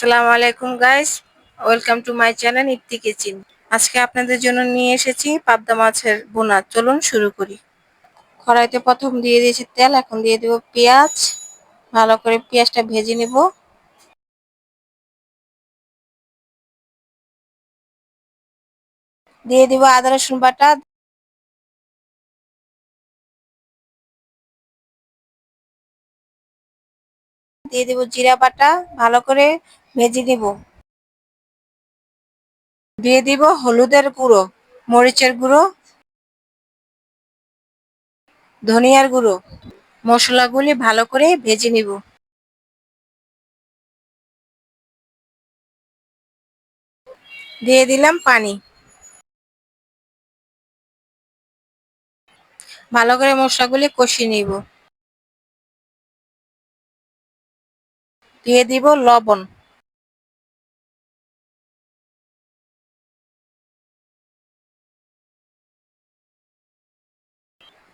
আসসালামু আলাইকুম guys, welcome to my channel Ifti kitchen. আজকে আপনাদের জন্য নিয়ে এসেছি পাবদা মাছের ভুনা। চলুন শুরু করি। কড়াইতে প্রথম দিয়ে দিয়েছি তেল, এখন দিয়ে দেব পেঁয়াজ। ভালো করে পেঁয়াজটা ভেজে নিব। দিয়ে দিব আদা রসুন বাটা, দিয়ে দিব জিরা বাটা। ভালো করে ভেজে নিব। দিয়ে দিব হলুদের গুঁড়ো, মরিচের গুঁড়ো, ধনিয়ার গুঁড়ো। মশলাগুলি ভালো করে ভেজে নিব। দিয়ে দিলাম পানি। ভালো করে মশলাগুলি কষিয়ে নিব। দিয়ে দিব লবণ।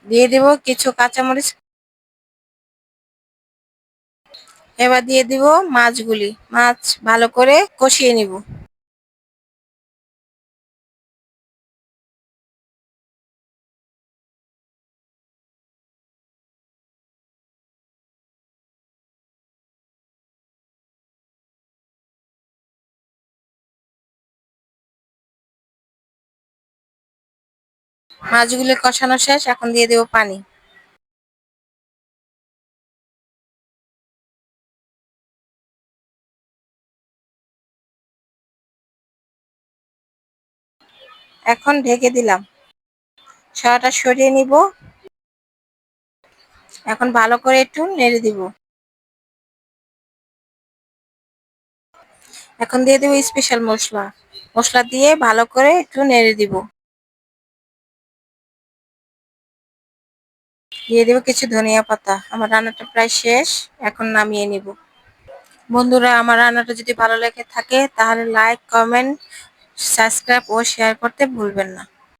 দিয়ে দিব কিছু কাঁচামরিচ। এবার দিয়ে দিব মাছগুলি। মাছ ভালো করে কষিয়ে নিব। মাছগুলি কষানো শেষ, এখন দিয়ে দেব পানি। এখন ঢেকে দিলাম। সরাটা সরিয়ে নিব। এখন ভালো করে একটু নেড়ে দিব। এখন দিয়ে দেব স্পেশাল মশলা। মশলা দিয়ে ভালো করে একটু নেড়ে দিব। দিয়ে দেব কিছু ধনিয়া পাতা। আমার রান্নাটা প্রায় শেষ, এখন নামিয়ে নিব। বন্ধুরা, আমার রান্নাটা যদি ভালো লেগে থাকে তাহলে লাইক, কমেন্ট, সাবস্ক্রাইব ও শেয়ার করতে ভুলবেন না।